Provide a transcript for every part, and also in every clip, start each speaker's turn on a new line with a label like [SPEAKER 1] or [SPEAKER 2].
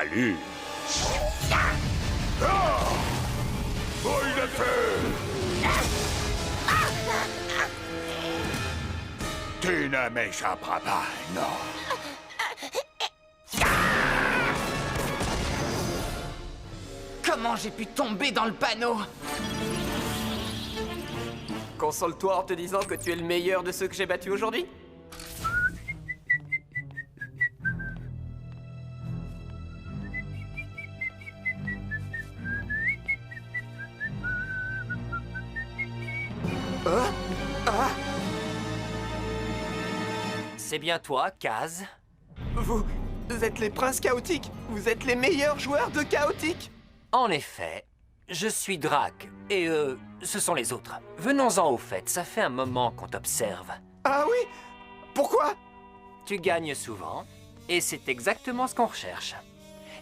[SPEAKER 1] salut. Il est fait. Tu ne m'échapperas pas, non.
[SPEAKER 2] Comment j'ai pu tomber dans le panneau?
[SPEAKER 3] Console-toi en te disant que tu es le meilleur de ceux que j'ai battus aujourd'hui.
[SPEAKER 4] C'est bien toi, Kaz?
[SPEAKER 3] Vous êtes les princes chaotiques. Vous êtes les meilleurs joueurs de chaotique.
[SPEAKER 4] En effet, je suis Drac, et ce sont les autres. Venons-en au fait, ça fait un moment qu'on t'observe.
[SPEAKER 3] Ah oui? Pourquoi?
[SPEAKER 4] Tu gagnes souvent, et c'est exactement ce qu'on recherche.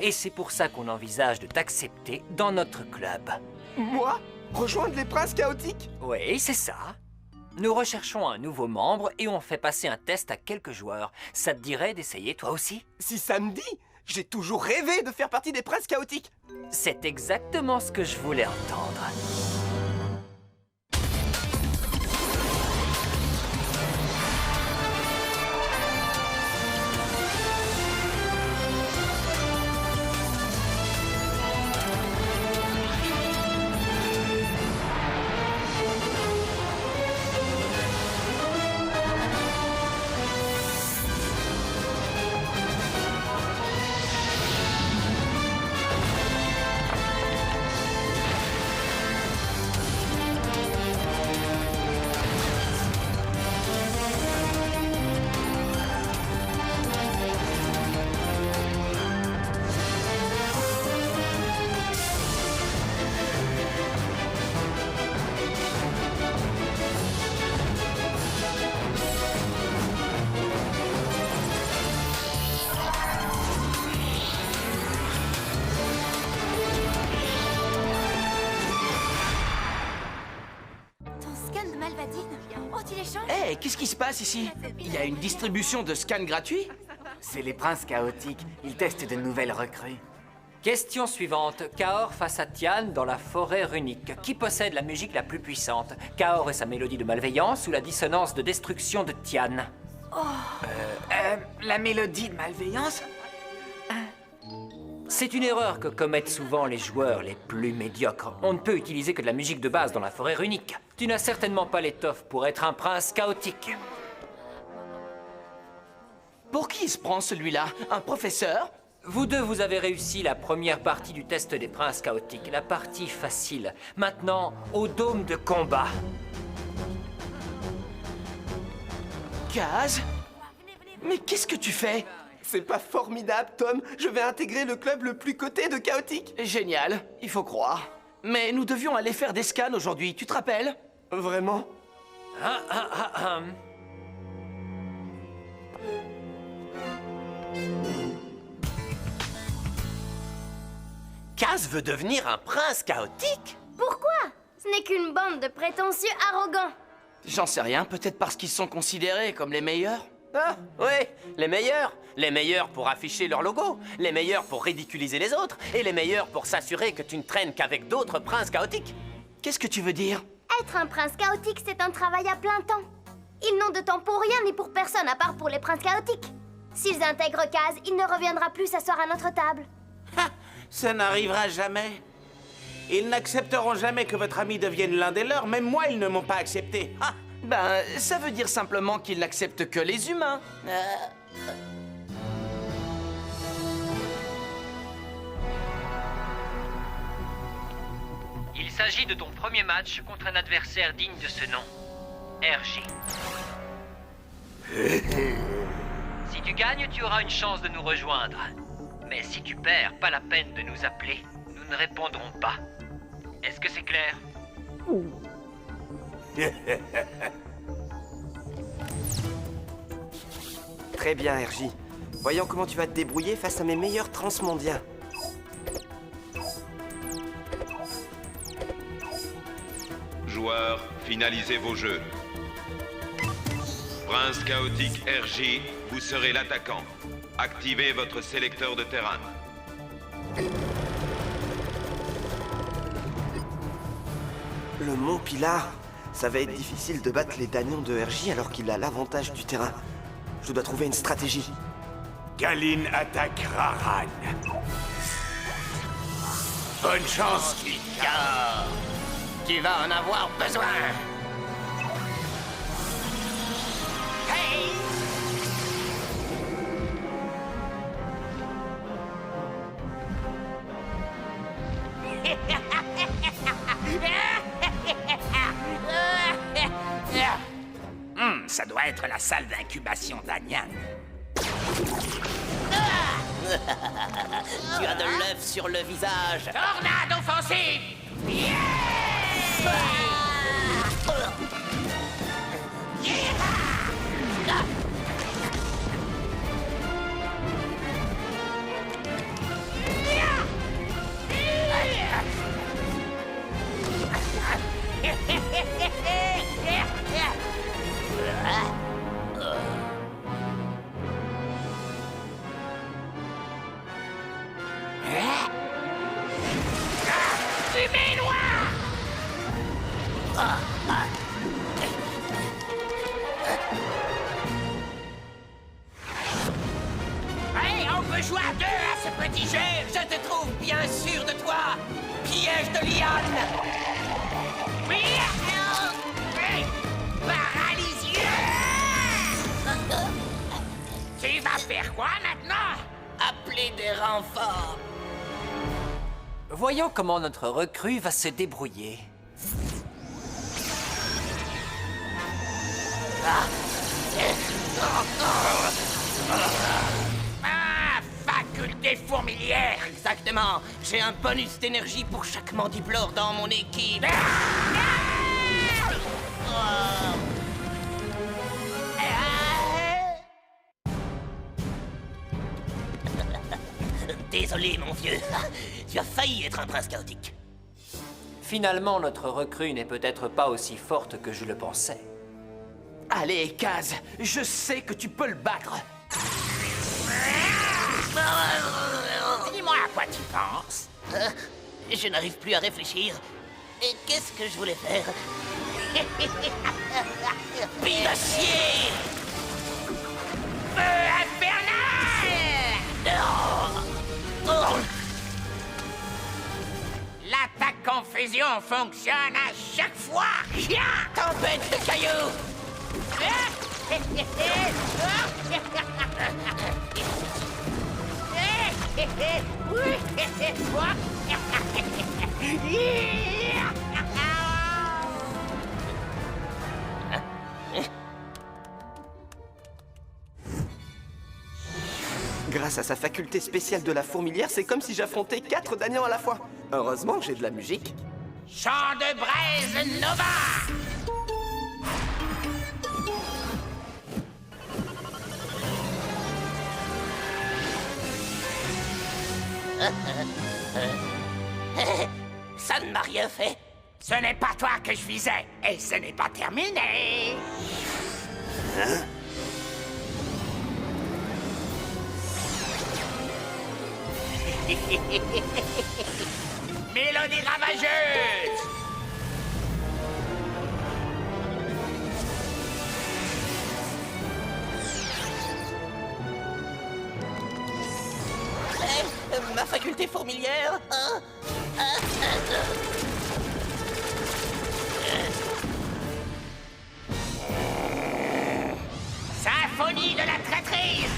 [SPEAKER 4] Et c'est pour ça qu'on envisage de t'accepter dans notre club.
[SPEAKER 3] Moi? Rejoindre les princes chaotiques?
[SPEAKER 4] Oui, c'est ça. Nous recherchons un nouveau membre et on fait passer un test à quelques joueurs. Ça te dirait d'essayer toi aussi?
[SPEAKER 3] Si ça me dit, j'ai toujours rêvé de faire partie des princes chaotiques.
[SPEAKER 4] C'est exactement ce que je voulais entendre.
[SPEAKER 2] Hé, qu'est-ce qui se passe ici? Il y a une distribution de scans gratuits?
[SPEAKER 5] C'est les princes chaotiques. Ils testent de nouvelles recrues.
[SPEAKER 4] Question suivante. Kaor face à Tian dans la forêt runique. Qui possède la musique la plus puissante? Kaor et sa mélodie de malveillance ou la dissonance de destruction de Tian?
[SPEAKER 5] La mélodie de malveillance?
[SPEAKER 4] C'est une erreur que commettent souvent les joueurs les plus médiocres. On ne peut utiliser que de la musique de base dans la forêt runique. Tu n'as certainement pas l'étoffe pour être un prince chaotique.
[SPEAKER 2] Pour qui il se prend celui-là? Un professeur?
[SPEAKER 4] Vous deux, vous avez réussi la première partie du test des princes chaotiques, la partie facile. Maintenant, au dôme de combat.
[SPEAKER 2] Kaz? Mais qu'est-ce que tu fais?
[SPEAKER 3] C'est pas formidable, Tom. Je vais intégrer le club le plus coté de chaotique.
[SPEAKER 2] Génial, il faut croire. Mais nous devions aller faire des scans aujourd'hui, tu te rappelles?
[SPEAKER 3] Vraiment?
[SPEAKER 6] Kaz veut devenir un prince chaotique?
[SPEAKER 7] Pourquoi? Ce n'est qu'une bande de prétentieux arrogants.
[SPEAKER 2] J'en sais rien, peut-être parce qu'ils sont considérés comme les meilleurs.
[SPEAKER 6] Ah, oui, les meilleurs. Les meilleurs pour afficher leur logo, les meilleurs pour ridiculiser les autres, et les meilleurs pour s'assurer que tu ne traînes qu'avec d'autres princes chaotiques.
[SPEAKER 2] Qu'est-ce que tu veux dire?
[SPEAKER 7] Être un prince chaotique, c'est un travail à plein temps. Ils n'ont de temps pour rien ni pour personne à part pour les princes chaotiques. S'ils intègrent Kaz, il ne reviendra plus s'asseoir à notre table.
[SPEAKER 8] Ça n'arrivera jamais. Ils n'accepteront jamais que votre ami devienne l'un des leurs. Même moi, ils ne m'ont pas accepté. Ah,
[SPEAKER 2] Ben, ça veut dire simplement qu'ils n'acceptent que les humains.
[SPEAKER 4] Il s'agit de ton premier match contre un adversaire digne de ce nom. RG. Si tu gagnes, tu auras une chance de nous rejoindre. Mais si tu perds, pas la peine de nous appeler. Nous ne répondrons pas. Est-ce que c'est clair?
[SPEAKER 3] Très bien, RJ. Voyons comment tu vas te débrouiller face à mes meilleurs transmondiens.
[SPEAKER 9] Joueurs, finalisez vos jeux. Prince chaotique RJ, vous serez l'attaquant. Activez votre sélecteur de terrain.
[SPEAKER 3] Le mont Pilar. Ça va être difficile de battre les Danions de RJ alors qu'il a l'avantage du terrain. Je dois trouver une stratégie.
[SPEAKER 1] Galine attaque Raran. Bonne chance, Kid.
[SPEAKER 6] Car tu vas en avoir besoin. Hey!
[SPEAKER 8] Ça doit être la salle d'incubation d'Anyan.
[SPEAKER 6] Tu as de l'œuf sur le visage.
[SPEAKER 8] Tornade offensive!
[SPEAKER 6] Hey, on peut jouer à deux à ce petit jeu. Je te trouve bien sûr de toi. Piège de liane. Hey, paralysé. Tu vas faire quoi maintenant? Appeler des renforts.
[SPEAKER 4] Voyons comment notre recrue va se débrouiller.
[SPEAKER 6] Ah, faculté fourmilière. Exactement. J'ai un bonus d'énergie pour chaque mandiblore dans mon équipe. Désolé, mon vieux. Tu as failli être un prince chaotique.
[SPEAKER 4] Finalement, notre recrue n'est peut-être pas aussi forte que je le pensais.
[SPEAKER 2] Allez, Kaz, je sais que tu peux le battre.
[SPEAKER 6] Dis-moi à quoi tu penses. Je n'arrive plus à réfléchir. Et qu'est-ce que je voulais faire? Pile d'acier! Feu infernal! L'attaque confusion fonctionne à chaque fois! Tempête de cailloux!
[SPEAKER 3] Grâce à sa faculté spéciale de la fourmilière, c'est comme si j'affrontais 4 Danions à la fois. Heureusement que j'ai de la musique.
[SPEAKER 6] Chant de braise Nova! Ça ne m'a rien fait. Ce n'est pas toi que je visais, et ce n'est pas terminé. Mélodie ravageuse! Ma faculté fourmilière. Symphonie de la traîtrise.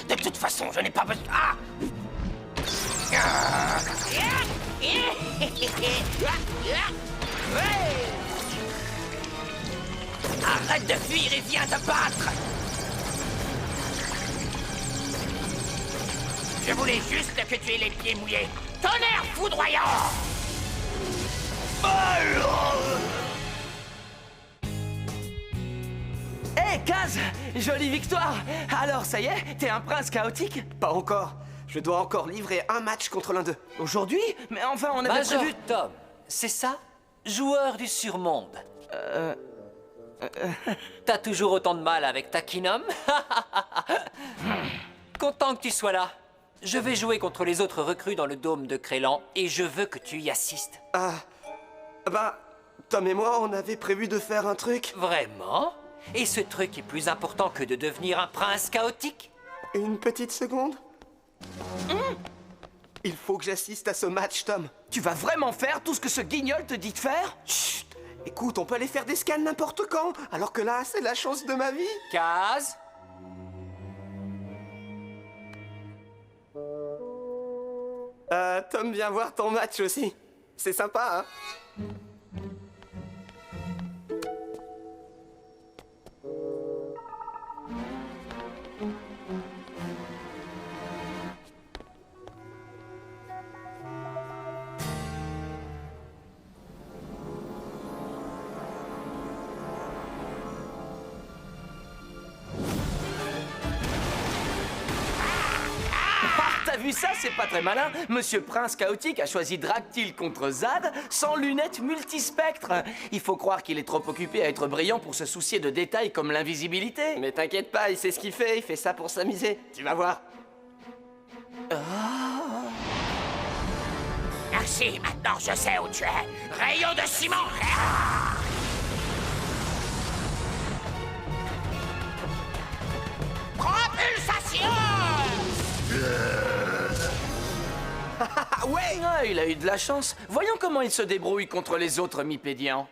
[SPEAKER 6] De toute façon, je n'ai pas besoin. Ah! Arrête de fuir et viens te battre! Je voulais juste que tu aies les pieds mouillés. Tonnerre foudroyant!
[SPEAKER 2] Hé, Kaz, jolie victoire. Alors, ça y est, t'es un prince chaotique?
[SPEAKER 3] Pas encore. Je dois encore livrer un match contre l'un d'eux.
[SPEAKER 2] Aujourd'hui? Mais enfin, on avait
[SPEAKER 4] Major
[SPEAKER 2] prévu...
[SPEAKER 4] Tom, c'est ça? Joueur du surmonde. T'as toujours autant de mal avec ta Kinom? Content que tu sois là. Je vais jouer contre les autres recrues dans le dôme de Crélan et je veux que tu y assistes.
[SPEAKER 3] Ah... Bah... Tom et moi, on avait prévu de faire un truc.
[SPEAKER 4] Vraiment? Et ce truc est plus important que de devenir un prince chaotique?
[SPEAKER 3] Une petite seconde. Il faut que j'assiste à ce match, Tom.
[SPEAKER 2] Tu vas vraiment faire tout ce que ce guignol te dit de faire?
[SPEAKER 3] Chut. Écoute, on peut aller faire des scans n'importe quand, alors que là, c'est la chance de ma vie.
[SPEAKER 4] Kaz?
[SPEAKER 3] Tom vient voir ton match aussi. C'est sympa, hein?
[SPEAKER 2] T'as vu ça? C'est pas très malin. Monsieur Prince Chaotique a choisi Draktyl contre Zad sans lunettes multispectres. Il faut croire qu'il est trop occupé à être brillant pour se soucier de détails comme l'invisibilité.
[SPEAKER 3] Mais t'inquiète pas, il sait ce qu'il fait, il fait ça pour s'amuser. Tu vas voir.
[SPEAKER 1] Merci, maintenant je sais où tu es. Rayon de ciment. Propulsation.
[SPEAKER 2] Ah ouais, il a eu de la chance. Voyons comment il se débrouille contre les autres mipédians.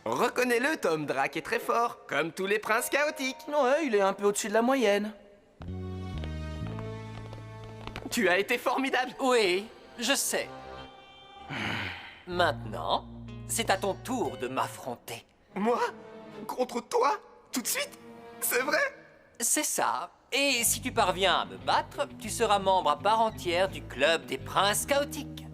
[SPEAKER 3] Reconnais-le, Tom, Drak est très fort, comme tous les princes chaotiques.
[SPEAKER 2] Ouais, il est un peu au-dessus de la moyenne.
[SPEAKER 3] Tu as été formidable.
[SPEAKER 4] Oui, je sais. Maintenant, c'est à ton tour de m'affronter.
[SPEAKER 3] Moi? Contre toi? Tout de suite? C'est vrai?
[SPEAKER 4] C'est ça. Et si tu parviens à me battre, tu seras membre à part entière du club des princes chaotiques.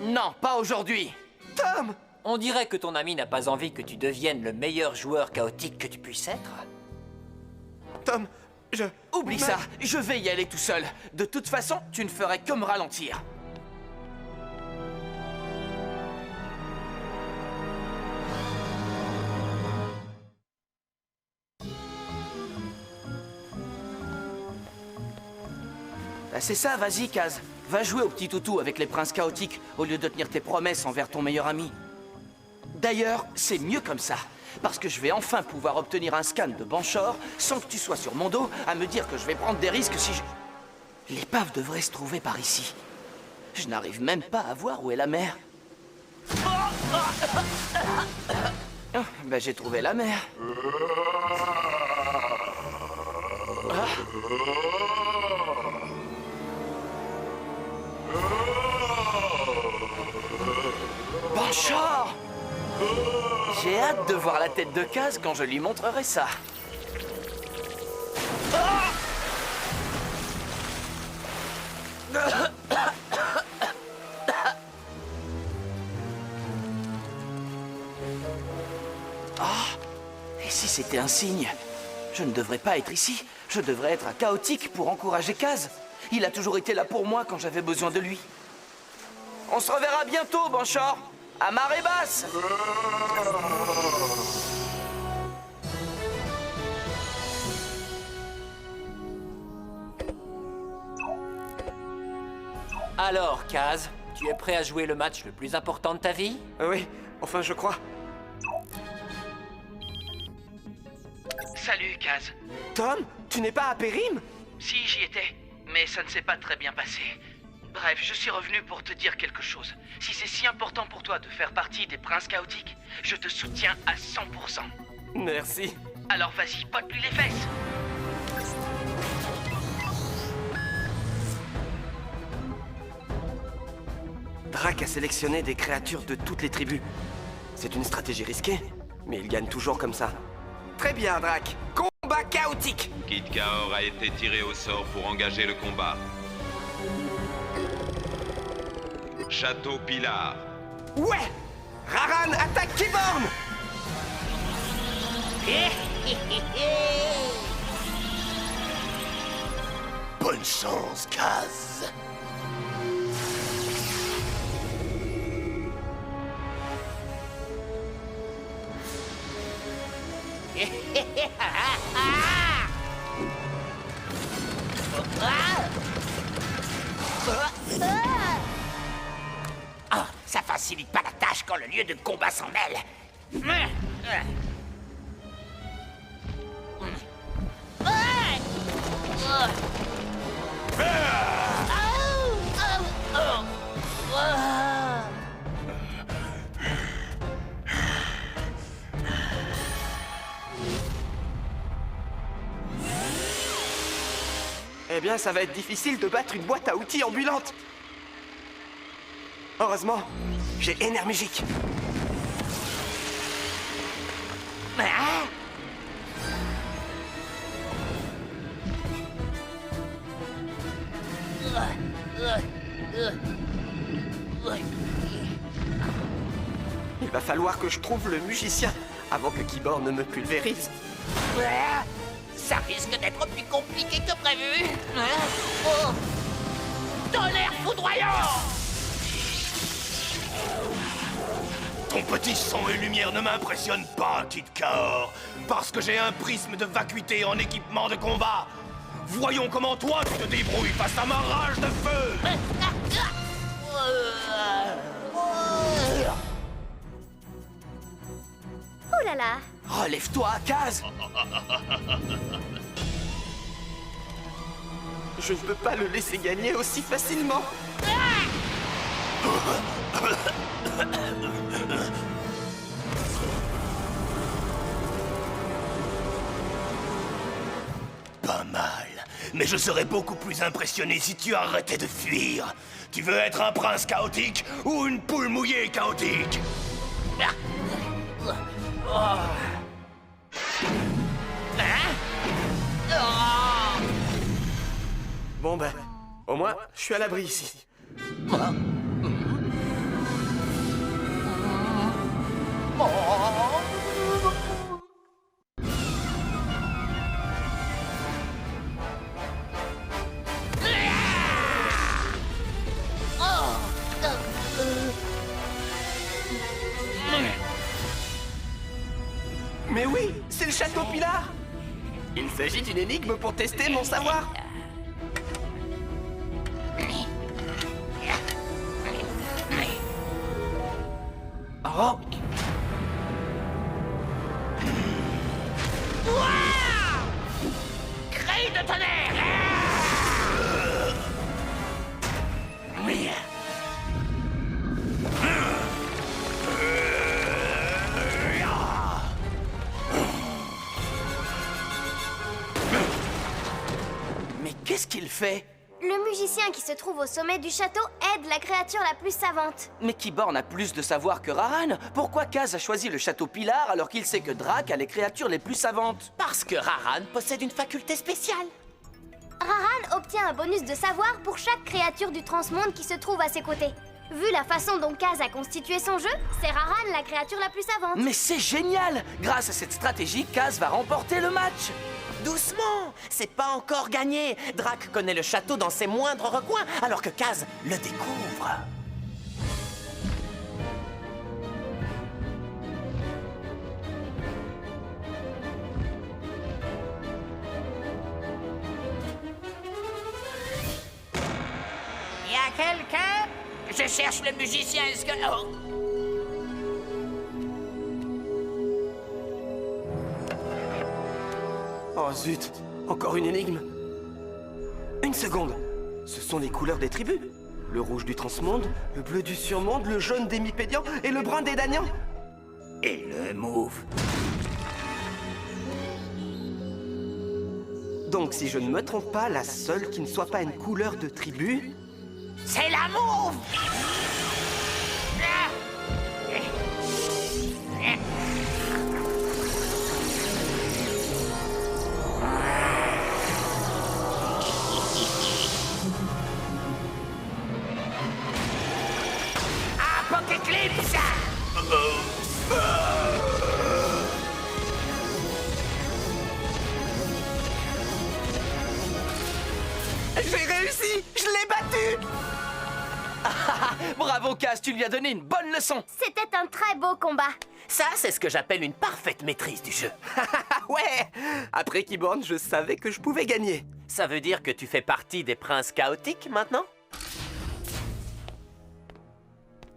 [SPEAKER 2] Non, pas aujourd'hui.
[SPEAKER 3] Tom!
[SPEAKER 4] On dirait que ton ami n'a pas envie que tu deviennes le meilleur joueur chaotique que tu puisses être.
[SPEAKER 3] Tom,
[SPEAKER 2] Oublie ça, je vais y aller tout seul. De toute façon, tu ne ferais que me ralentir. Bah c'est ça, vas-y, Kaz. Va jouer au petit toutou avec les princes chaotiques au lieu de tenir tes promesses envers ton meilleur ami. D'ailleurs, c'est mieux comme ça, parce que je vais enfin pouvoir obtenir un scan de Banshore sans que tu sois sur mon dos à me dire que je vais prendre des risques si je... L'épave devrait se trouver par ici. Je n'arrive même pas à voir où est la mer. Ben j'ai trouvé la mer. Banshore! J'ai hâte de voir la tête de Kaz quand je lui montrerai ça. Et si c'était un signe? Je ne devrais pas être ici. Je devrais être à Chaotique pour encourager Kaz. Il a toujours été là pour moi quand j'avais besoin de lui. On se reverra bientôt, Banshore. À marée basse.
[SPEAKER 4] Alors, Kaz, tu es prêt à jouer le match le plus important de ta vie?
[SPEAKER 3] Oui, enfin je crois.
[SPEAKER 2] Salut, Kaz.
[SPEAKER 3] Tom, tu n'es pas à Périm?
[SPEAKER 2] Si, j'y étais, mais ça ne s'est pas très bien passé. Bref, je suis revenu pour te dire quelque chose. Si c'est si important pour toi de faire partie des princes chaotiques, je te soutiens à 100%.
[SPEAKER 3] Merci.
[SPEAKER 2] Alors vas-y, pote-lui les fesses.
[SPEAKER 3] Drak a sélectionné des créatures de toutes les tribus. C'est une stratégie risquée, mais il gagne toujours comme ça. Très bien, Drak. Combat chaotique.
[SPEAKER 9] Kid Kaor a été tiré au sort pour engager le combat. Château Pilar.
[SPEAKER 3] Ouais! Raran attaque Kiborn!
[SPEAKER 1] Bonne chance, Kaz. Oh, ça facilite pas la tâche quand le lieu de combat s'en mêle.
[SPEAKER 3] Eh bien, ça va être difficile de battre une boîte à outils ambulante. Heureusement, j'ai Énermugique. Il va falloir que je trouve le musicien avant que Keyboard ne me pulvérise.
[SPEAKER 1] Ça risque d'être plus compliqué que prévu. Oh. Tonnerre foudroyant!
[SPEAKER 10] Ton petit son et lumière ne m'impressionnent pas, Kid Kaor, parce que j'ai un prisme de vacuité en équipement de combat. Voyons comment toi tu te débrouilles face à ma rage de feu.
[SPEAKER 7] Oh là là.
[SPEAKER 2] Relève-toi, Kaz!
[SPEAKER 3] Je ne peux pas le laisser gagner aussi facilement.
[SPEAKER 10] Pas mal. Mais je serais beaucoup plus impressionné si tu arrêtais de fuir. Tu veux être un prince chaotique ou une poule mouillée chaotique?
[SPEAKER 3] Bon ben, au moins, je suis à l'abri ici. Mais oui, c'est le château Pilar. Il s'agit d'une énigme pour tester mon savoir.
[SPEAKER 2] Oh!
[SPEAKER 1] Cri de tonnerre!
[SPEAKER 2] Mais qu'est-ce qu'il fait?
[SPEAKER 7] Le musicien qui se trouve au sommet du château aide la créature la plus savante.
[SPEAKER 2] Mais Keyboard a plus de savoir que Raran. Pourquoi Kaz a choisi le château Pilar alors qu'il sait que Drak a les créatures les plus savantes?
[SPEAKER 6] Parce que Raran possède une faculté spéciale.
[SPEAKER 7] Raran obtient un bonus de savoir pour chaque créature du transmonde qui se trouve à ses côtés. Vu la façon dont Kaz a constitué son jeu, c'est Raran la créature la plus savante.
[SPEAKER 2] Mais c'est génial! Grâce à cette stratégie, Kaz va remporter le match!
[SPEAKER 6] Doucement, c'est pas encore gagné. Drak connaît le château dans ses moindres recoins, alors que Kaz le découvre.
[SPEAKER 1] Y a quelqu'un? Je cherche le musicien, est-ce que... Oh.
[SPEAKER 3] Oh zut, encore une énigme. Une seconde. Ce sont les couleurs des tribus. Le rouge du transmonde, le bleu du surmonde, le jaune des mipédians et le brun des danians.
[SPEAKER 1] Et le mauve.
[SPEAKER 3] Donc si je ne me trompe pas, la seule qui ne soit pas une couleur de tribu...
[SPEAKER 1] C'est la mauve! Apocalypse!
[SPEAKER 3] J'ai réussi! Je l'ai battu!
[SPEAKER 2] Bravo, Kaz, tu lui as donné une bonne leçon.
[SPEAKER 7] C'était un très beau combat.
[SPEAKER 6] Ça, c'est ce que j'appelle une parfaite maîtrise du jeu.
[SPEAKER 3] Ah ouais! Après Keyboard, je savais que je pouvais gagner.
[SPEAKER 6] Ça veut dire que tu fais partie des princes chaotiques maintenant?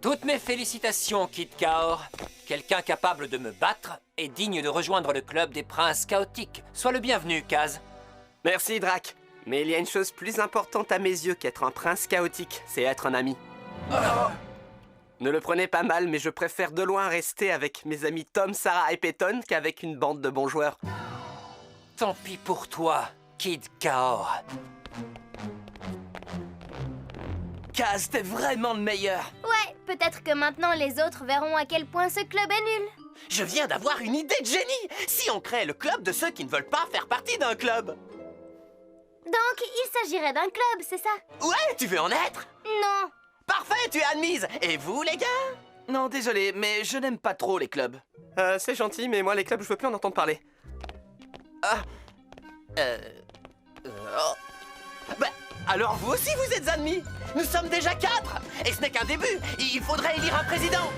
[SPEAKER 4] Toutes mes félicitations, Kid Kaor. Quelqu'un capable de me battre est digne de rejoindre le club des princes chaotiques. Sois le bienvenu, Kaz.
[SPEAKER 3] Merci, Drac. Mais il y a une chose plus importante à mes yeux qu'être un prince chaotique, c'est être un ami. Ne le prenez pas mal, mais je préfère de loin rester avec mes amis Tom, Sarah et Peyton qu'avec une bande de bons joueurs.
[SPEAKER 4] Tant pis pour toi, Kid Kaor.
[SPEAKER 2] Kaz, t'es vraiment le meilleur.
[SPEAKER 7] Ouais, peut-être que maintenant les autres verront à quel point ce club est nul.
[SPEAKER 6] Je viens d'avoir une idée de génie! Si on crée le club de ceux qui ne veulent pas faire partie d'un club!
[SPEAKER 7] Donc, il s'agirait d'un club, c'est ça?
[SPEAKER 6] Ouais, tu veux en être?
[SPEAKER 7] Non.
[SPEAKER 6] Parfait, tu es admise! Et vous, les gars?
[SPEAKER 2] Non, désolé, mais je n'aime pas trop les clubs.
[SPEAKER 3] C'est gentil, mais moi, les clubs, je veux plus en entendre parler.
[SPEAKER 6] Bah, alors vous aussi, vous êtes admis! Nous sommes déjà 4! Et ce n'est qu'un début! Il faudrait élire un président!